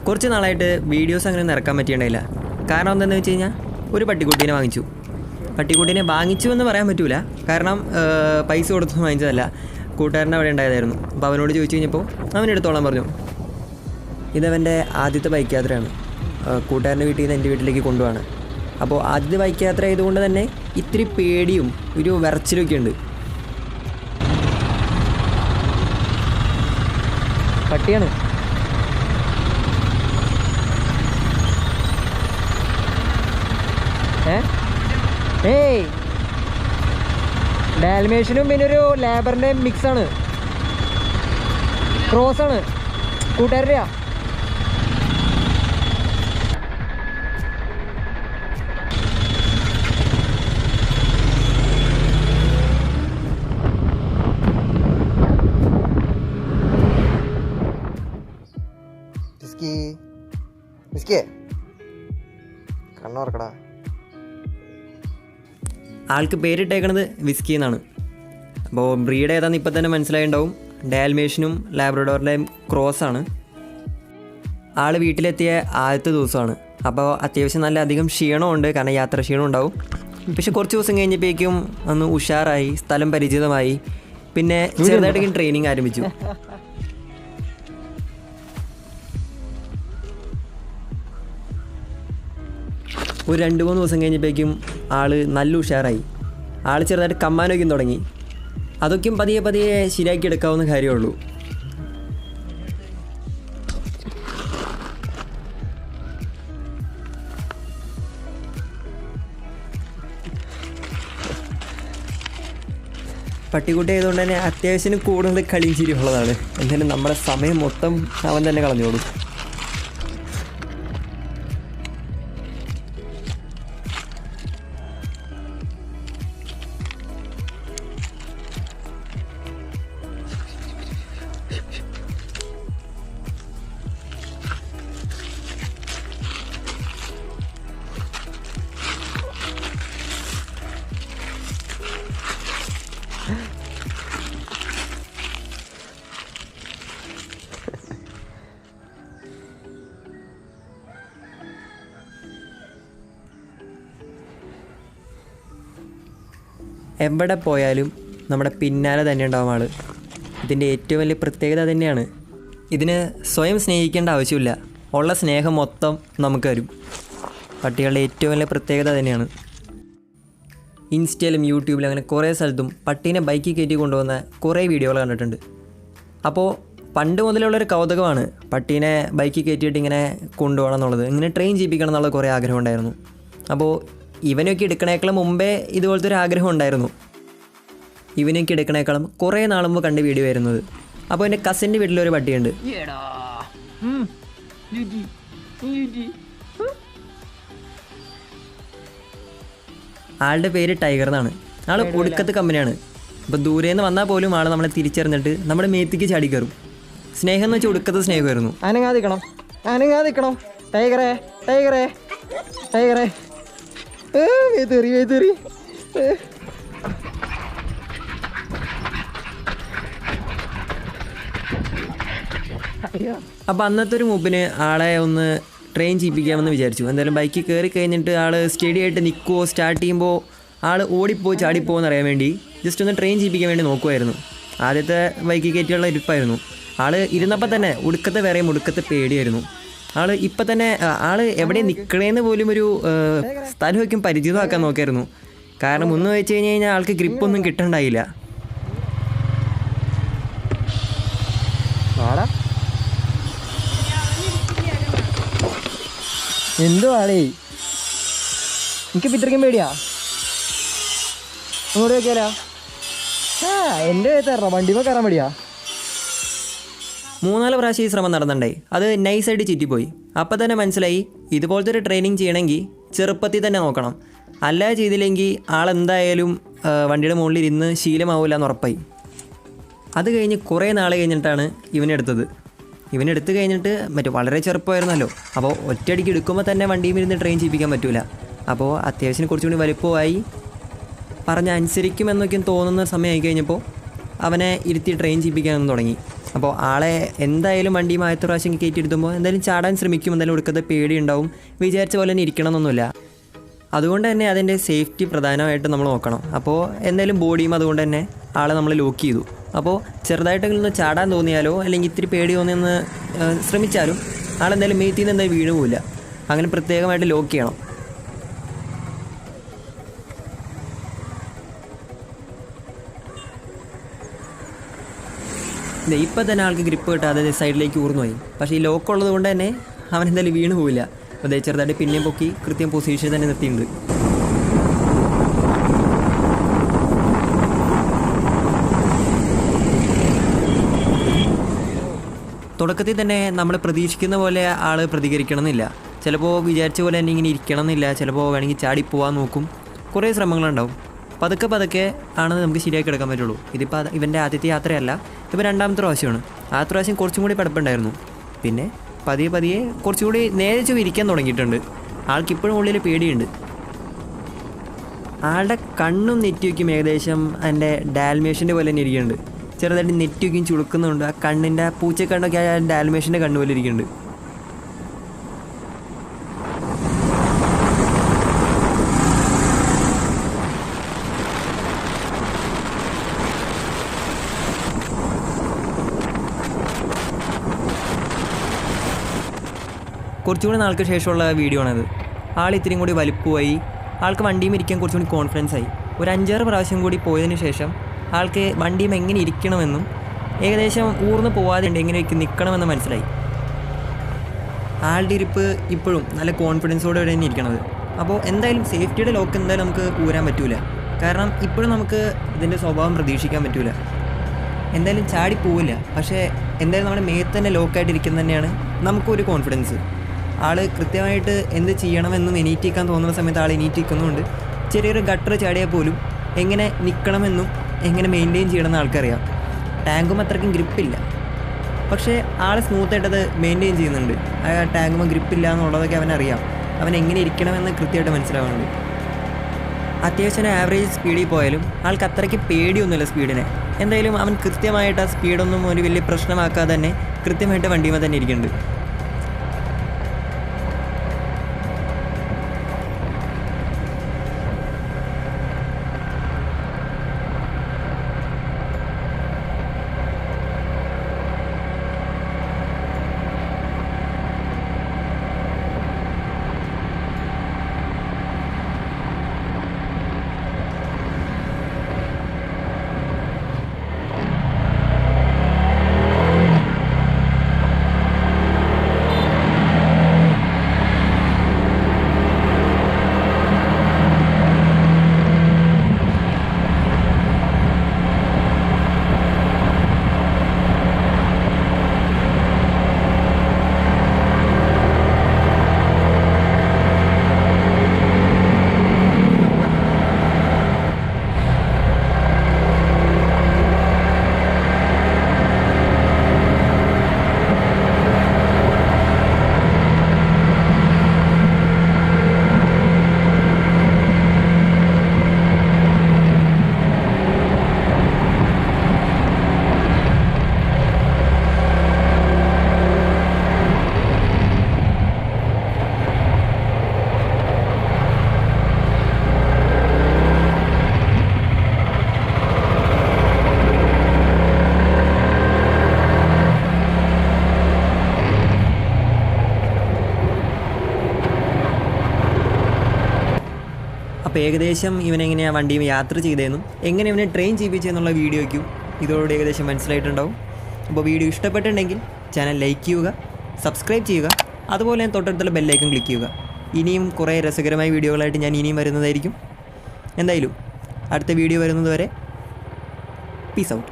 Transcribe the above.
കുറച്ച് നാളായിട്ട് വീഡിയോസ് അങ്ങനെ ഇറക്കാൻ പറ്റിയിട്ടുണ്ടായില്ല. കാരണം എന്താണെന്ന് വെച്ച് കഴിഞ്ഞാൽ ഒരു പട്ടിക്കുട്ടീനെ വാങ്ങിച്ചു. പട്ടിക്കുട്ടീനെ വാങ്ങിച്ചു എന്ന് പറയാൻ പറ്റില്ല, കാരണം പൈസ കൊടുത്ത് വാങ്ങിച്ചതല്ല, കൂട്ടുകാരൻ്റെ അവിടെ ഉണ്ടായതായിരുന്നു. അപ്പോൾ അവനോട് ചോദിച്ചു കഴിഞ്ഞപ്പോൾ അവനെടുത്തോളാൻ പറഞ്ഞു. ഇതവൻ്റെ ആദ്യത്തെ ബൈക്ക് യാത്രയാണ്. കൂട്ടുകാരൻ്റെ വീട്ടിൽ നിന്ന് എൻ്റെ വീട്ടിലേക്ക് കൊണ്ടുപോവാണ്. അപ്പോൾ ആദ്യത്തെ ബൈക്ക് യാത്ര ആയതുകൊണ്ട് തന്നെ ഇത്തിരി പേടിയും ഒരു വിറച്ചിലൊക്കെ ഉണ്ട്. പട്ടിയാണ്. ഏയ് ഡാൽമേഷനും പിന്നെ ഒരു ലേബറിൻ്റെ മിക്സാണ്, ക്രോസാണ്. കൂട്ടുകാരുടെയാ. കണ്ണോർക്കടാ. ആൾക്ക് പേരിട്ടേക്കണത് വിസ്കി എന്നാണ്. അപ്പോൾ ബ്രീഡ് ഏതാണെന്ന് ഇപ്പം തന്നെ മനസ്സിലായിട്ടുണ്ടാവും. ഡാൽമേഷനും ലാബ്രഡോറിൻ്റെയും ക്രോസാണ്. ആൾ വീട്ടിലെത്തിയ ആദ്യത്തെ ദിവസമാണ്. അപ്പോൾ അത്യാവശ്യം നല്ല അധികം ക്ഷീണമുണ്ട്, കാരണം യാത്ര ക്ഷീണം ഉണ്ടാവും. പക്ഷെ കുറച്ച് ദിവസം കഴിഞ്ഞപ്പോഴേക്കും ഒന്ന് ഉഷാറായി, സ്ഥലം പരിചിതമായി, പിന്നെ ചെറുതായിട്ടൊക്കെ ട്രെയിനിങ് ആരംഭിച്ചു. ഒരു 2-3 ദിവസം കഴിഞ്ഞപ്പോഴേക്കും ആൾ നല്ല ഉഷാറായി. ആൾ ചെറുതായിട്ട് കമ്മാനൊക്കെ തുടങ്ങി. അതൊക്കെയും പതിയെ പതിയെ ശരിയാക്കി എടുക്കാവുന്ന കാര്യമുള്ളൂ. പട്ടിക്കുട്ടി ആയതുകൊണ്ട് തന്നെ അത്യാവശ്യം കൂടുതൽ കളിയും ചിരി ഉള്ളതാണ്. എന്തായാലും നമ്മുടെ സമയം മൊത്തം അവൻ തന്നെ കളഞ്ഞോളൂ. എവിടെ പോയാലും നമ്മുടെ പിന്നാലെ തന്നെ ഉണ്ടാവും ആൾ. ഇതിൻ്റെ ഏറ്റവും വലിയ പ്രത്യേകത തന്നെയാണ്. ഇതിന് സ്വയം സ്നേഹിക്കേണ്ട ആവശ്യമില്ല, ഉള്ള സ്നേഹം മൊത്തം നമുക്ക് തരും. പട്ടികളുടെ ഏറ്റവും വലിയ പ്രത്യേകത തന്നെയാണ്. ഇൻസ്റ്റയിലും യൂട്യൂബിലും അങ്ങനെ കുറേ സ്ഥലത്തും പട്ടീനെ ബൈക്കിൽ കയറ്റി കൊണ്ടുപോകുന്ന കുറേ വീഡിയോകൾ കണ്ടിട്ടുണ്ട്. അപ്പോൾ പണ്ട് മുതലുള്ളൊരു കൗതുകമാണ് പട്ടീനെ ബൈക്കിൽ കയറ്റിയിട്ട് ഇങ്ങനെ കൊണ്ടുപോകണം എന്നുള്ളത്, ഇങ്ങനെ ട്രെയിൻ ചെയ്യിപ്പിക്കണം എന്നുള്ള കുറേ ആഗ്രഹം ഉണ്ടായിരുന്നു. അപ്പോൾ ഇവനൊക്കെ എടുക്കണേക്കാളും മുമ്പേ ഇതുപോലത്തെ ഒരു ആഗ്രഹം ഉണ്ടായിരുന്നു. ഇവനൊക്കെ എടുക്കണേക്കാളും കുറേ നാളുമ്പോൾ കണ്ട് വീഡിയോ വരുന്നത്. അപ്പോൾ എൻ്റെ കസിൻ്റെ വീട്ടിലൊരു പട്ടിയുണ്ട്. ആളുടെ പേര് ടൈഗർ എന്നാണ്. ആൾ ഒടുക്കത്ത് കമ്പനിയാണ്. അപ്പോൾ ദൂരെ നിന്ന് വന്നാൽ പോലും ആൾ നമ്മളെ തിരിച്ചറിഞ്ഞിട്ട് നമ്മുടെ മേത്തേക്ക് ചാടി കയറും. സ്നേഹം എന്ന് വെച്ചാൽ ഒടുക്കത്തെ സ്നേഹമായിരുന്നു. അനങ്ങാതിക്കണം ടൈഗറേ ടൈഗറേ ടൈഗറേ. അപ്പോൾ അന്നത്തെ ഒരു മൂപ്പിന് ആളെ ഒന്ന് ട്രെയിൻ ചെയ്യിപ്പിക്കാമെന്ന് വിചാരിച്ചു. എന്തായാലും ബൈക്കിൽ കയറി കഴിഞ്ഞിട്ട് ആൾ സ്റ്റഡി ആയിട്ട് നിൽക്കുമോ, സ്റ്റാർട്ട് ചെയ്യുമ്പോൾ ആൾ ഓടിപ്പോയി ചാടിപ്പോകുമോ എന്നറിയാൻ വേണ്ടി ജസ്റ്റ് ഒന്ന് ട്രെയിൻ ചെയ്യിപ്പിക്കാൻ വേണ്ടി നോക്കുമായിരുന്നു. ആദ്യത്തെ ബൈക്കിൽ കയറ്റിയുള്ള ഇരിപ്പായിരുന്നു. ആൾ ഇരുന്നപ്പോൾ തന്നെ ഒടുക്കത്തെ വേറെയും ഒടുക്കത്തെ പേടിയായിരുന്നു. ആൾ ഇപ്പം തന്നെ ആൾ എവിടെ നിൽക്കണേന്ന് പോലും ഒരു സ്ഥലമൊക്കെ പരിചിതമാക്കാൻ നോക്കിയായിരുന്നു. കാരണം ഒന്ന് വെച്ച് കഴിഞ്ഞാൽ ആൾക്ക് ഗ്രിപ്പൊന്നും കിട്ടണ്ടായില്ല. എന്തുവാടേ എനിക്ക് പിത്രയ്ക്കും പേടിയാ? അങ്ങോട്ട് നോക്കിയാലോ? എൻ്റെ തരണോ വണ്ടിമേ കയറാൻ പേടിയാ? 3-4 പ്രാവശ്യം ഈ ശ്രമം നടന്നിട്ടുണ്ടായി. അത് നൈസായിട്ട് ചുറ്റിപ്പോയി. അപ്പം തന്നെ മനസ്സിലായി ഇതുപോലത്തെ ഒരു ട്രെയിനിങ് ചെയ്യണമെങ്കിൽ ചെറുപ്പത്തിൽ തന്നെ നോക്കണം. അല്ലാതെ ചെയ്തില്ലെങ്കിൽ ആളെന്തായാലും വണ്ടിയുടെ മുകളിൽ ഇരുന്ന് ശീലമാവില്ല എന്ന് ഉറപ്പായി. അത് കഴിഞ്ഞ് കുറേ നാൾ കഴിഞ്ഞിട്ടാണ് ഇവനെടുത്തത്. ഇവനെടുത്ത് കഴിഞ്ഞിട്ട് വളരെ ചെറുപ്പമായിരുന്നല്ലോ. അപ്പോൾ ഒറ്റയടിക്ക് എടുക്കുമ്പോൾ തന്നെ വണ്ടിയിൽ ഇരുന്ന് ട്രെയിൻ ചെയ്യിപ്പിക്കാൻ പറ്റില്ല. അപ്പോൾ അത്യാവശ്യം കുറച്ചുകൂടി വലുപ്പമായി പറഞ്ഞ് അനുസരിക്കുമെന്നൊക്കെ തോന്നുന്ന സമയമായി കഴിഞ്ഞപ്പോൾ അവനെ ഇരുത്തി ട്രെയിൻ ചെയ്യിപ്പിക്കാനൊന്നും തുടങ്ങി. അപ്പോൾ ആളെ എന്തായാലും വണ്ടിയും ആദ്യത്തെ പ്രാവശ്യം കയറ്റിയെടുത്തുമ്പോൾ എന്തായാലും ചാടാൻ ശ്രമിക്കും, എന്തായാലും ഒടുക്കത്തെ പേടി ഉണ്ടാവും, വിചാരിച്ച പോലെ തന്നെ ഇരിക്കണമെന്നൊന്നുമില്ല. അതുകൊണ്ട് തന്നെ അതിൻ്റെ സേഫ്റ്റി പ്രധാനമായിട്ട് നമ്മൾ നോക്കണം. അപ്പോൾ എന്തായാലും ബോഡിയും അതുകൊണ്ട് തന്നെ ആളെ നമ്മൾ ലോക്ക് ചെയ്തു. അപ്പോൾ ചെറുതായിട്ടൊന്ന് ചാടാൻ തോന്നിയാലോ അല്ലെങ്കിൽ ഇത്തിരി പേടി തോന്നിയെന്ന് ശ്രമിച്ചാലും ആളെന്തായാലും മേത്തിൽ നിന്ന് എന്തായാലും വീണു പോവില്ല. അങ്ങനെ പ്രത്യേകമായിട്ട് ലോക്ക് ചെയ്യണം. ഇപ്പം തന്നെ ആൾക്ക് ഗ്രിപ്പ് കിട്ടാതെ സൈഡിലേക്ക് ഊർന്നു പോയി. പക്ഷേ ഈ ലോക്ക് ഉള്ളത് കൊണ്ട് തന്നെ അവൻ എന്തായാലും വീണു പോവില്ല. അതേ ചെറുതായിട്ട് പിന്നെയും പൊക്കി കൃത്യം പൊസിഷൻ തന്നെ നിർത്തിയിട്ടുണ്ട്. തുടക്കത്തിൽ തന്നെ നമ്മൾ പ്രതീക്ഷിക്കുന്ന പോലെ ആൾ പ്രതികരിക്കണമെന്നില്ല. ചിലപ്പോൾ വിചാരിച്ച പോലെ തന്നെ ഇങ്ങനെ ഇരിക്കണം എന്നില്ല. ചിലപ്പോൾ വേണമെങ്കിൽ ചാടിപ്പോവാൻ നോക്കും. കുറേ ശ്രമങ്ങളുണ്ടാവും. പതുക്കെ ആണ് നമുക്ക് ശരിയാക്കി എടുക്കാൻ പറ്റുള്ളൂ. ഇതിപ്പോൾ ഇവൻ്റെ ആദ്യത്തെ യാത്രയല്ല, ഇപ്പോൾ രണ്ടാമത്തെ പ്രാവശ്യമാണ്. ആദ്യത്തെ പ്രാവശ്യം കുറച്ചും കൂടി പടപ്പുണ്ടായിരുന്നു. പിന്നെ പതിയെ കുറച്ചുകൂടി നേരെ ചൊവ്വ ഇരിക്കാൻ തുടങ്ങിയിട്ടുണ്ട്. ആൾക്കിപ്പോഴും ഉള്ളിൽ പേടിയുണ്ട്. ആളുടെ കണ്ണും നെറ്റിവയ്ക്കും ഏകദേശം എൻ്റെ ഡാൽമേഷൻ്റെ പോലെ തന്നെ ഇരിക്കുന്നുണ്ട്. ചെറുതായിട്ട് നെറ്റിവയ്ക്കും ചുളുക്കുന്നുണ്ട്. ആ കണ്ണിൻ്റെ പൂച്ചക്കണ്ണൊക്കെ ആ ഡാൽമേഷൻ്റെ കണ്ണ് പോലെ ഇരിക്കുന്നുണ്ട്. കുറച്ചുകൂടി നാൾക്ക് ശേഷമുള്ള വീഡിയോ ആണത്. ആൾ ഇത്തിരിയും കൂടി വലിപ്പമായി, ആൾക്ക് വണ്ടിയും ഇരിക്കാൻ കുറച്ചുകൂടി കോൺഫിഡൻസ് ആയി. ഒരു 5-6 പ്രാവശ്യം കൂടി പോയതിന് ശേഷം ആൾക്ക് വണ്ടിയും എങ്ങനെ ഇരിക്കണമെന്നും ഏകദേശം ഊർന്ന് പോവാതെ എങ്ങനെ നിൽക്കണമെന്ന് മനസ്സിലായി. ആളുടെ ഇരിപ്പ് ഇപ്പോഴും നല്ല കോൺഫിഡൻസോടെ തന്നെ ഇരിക്കണത്. അപ്പോൾ എന്തായാലും സേഫ്റ്റിയുടെ ലോക്ക് എന്തായാലും നമുക്ക് ഊരാൻ പറ്റൂല. കാരണം ഇപ്പോഴും നമുക്ക് ഇതിൻ്റെ സ്വഭാവം പ്രതീക്ഷിക്കാൻ പറ്റൂല. എന്തായാലും ചാടി പോവില്ല. പക്ഷേ എന്തായാലും നമ്മുടെ മേത്ത് തന്നെ ലോക്കായിട്ടിരിക്കുന്നത് തന്നെയാണ് നമുക്കൊരു കോൺഫിഡൻസ്. ആൾ കൃത്യമായിട്ട് എന്ത് ചെയ്യണമെന്നും എണീറ്റിക്കാൻ തോന്നുന്ന സമയത്ത് ആൾ എണീറ്റിക്കുന്നുണ്ട്. ചെറിയൊരു ഗട്ടർ ചാടിയാൽ പോലും എങ്ങനെ നിൽക്കണമെന്നും എങ്ങനെ മെയിൻറ്റെയിൻ ചെയ്യണമെന്ന് ആൾക്കറിയാം. ടാങ്കും അത്രയ്ക്കും ഗ്രിപ്പില്ല, പക്ഷേ ആൾ സ്മൂത്തായിട്ടത് മെയിൻറ്റെയിൻ ചെയ്യുന്നുണ്ട്. ആ ടാങ്കുമ്പോൾ ഗ്രിപ്പില്ല എന്നുള്ളതൊക്കെ അവനറിയാം. അവൻ എങ്ങനെ ഇരിക്കണമെന്ന് കൃത്യമായിട്ട് മനസ്സിലാവുന്നുണ്ട്. അത്യാവശ്യം ആവറേജ് സ്പീഡിൽ പോയാലും ആൾക്ക് അത്രയ്ക്ക് പേടിയൊന്നുമില്ല സ്പീഡിനെ. എന്തായാലും അവൻ കൃത്യമായിട്ട് ആ സ്പീഡൊന്നും ഒരു വലിയ പ്രശ്നമാക്കാതെ തന്നെ കൃത്യമായിട്ട് വണ്ടിയുമ്പോൾ തന്നെ ഇരിക്കുന്നുണ്ട്. അപ്പോൾ ഏകദേശം ഇവനെങ്ങനെയാണ് വണ്ടിയും യാത്ര ചെയ്തതെന്നും എങ്ങനെ ഇവനെ ട്രെയിൻ ചെയ്യിപ്പിച്ചെന്നുള്ള വീഡിയോയ്ക്കും ഇതോടെ ഏകദേശം മനസ്സിലായിട്ടുണ്ടാവും. അപ്പോൾ വീഡിയോ ഇഷ്ടപ്പെട്ടിട്ടുണ്ടെങ്കിൽ ചാനൽ ലൈക്ക് ചെയ്യുക, സബ്സ്ക്രൈബ് ചെയ്യുക, അതുപോലെ തൊട്ടടുത്തുള്ള ബെല്ലൈക്കൺ ക്ലിക്ക് ചെയ്യുക. ഇനിയും കുറേ രസകരമായ വീഡിയോകളായിട്ട് ഞാൻ ഇനിയും വരുന്നതായിരിക്കും. എന്തായാലും അടുത്ത വീഡിയോ വരുന്നത് വരെ പീസ് ഔട്ട്.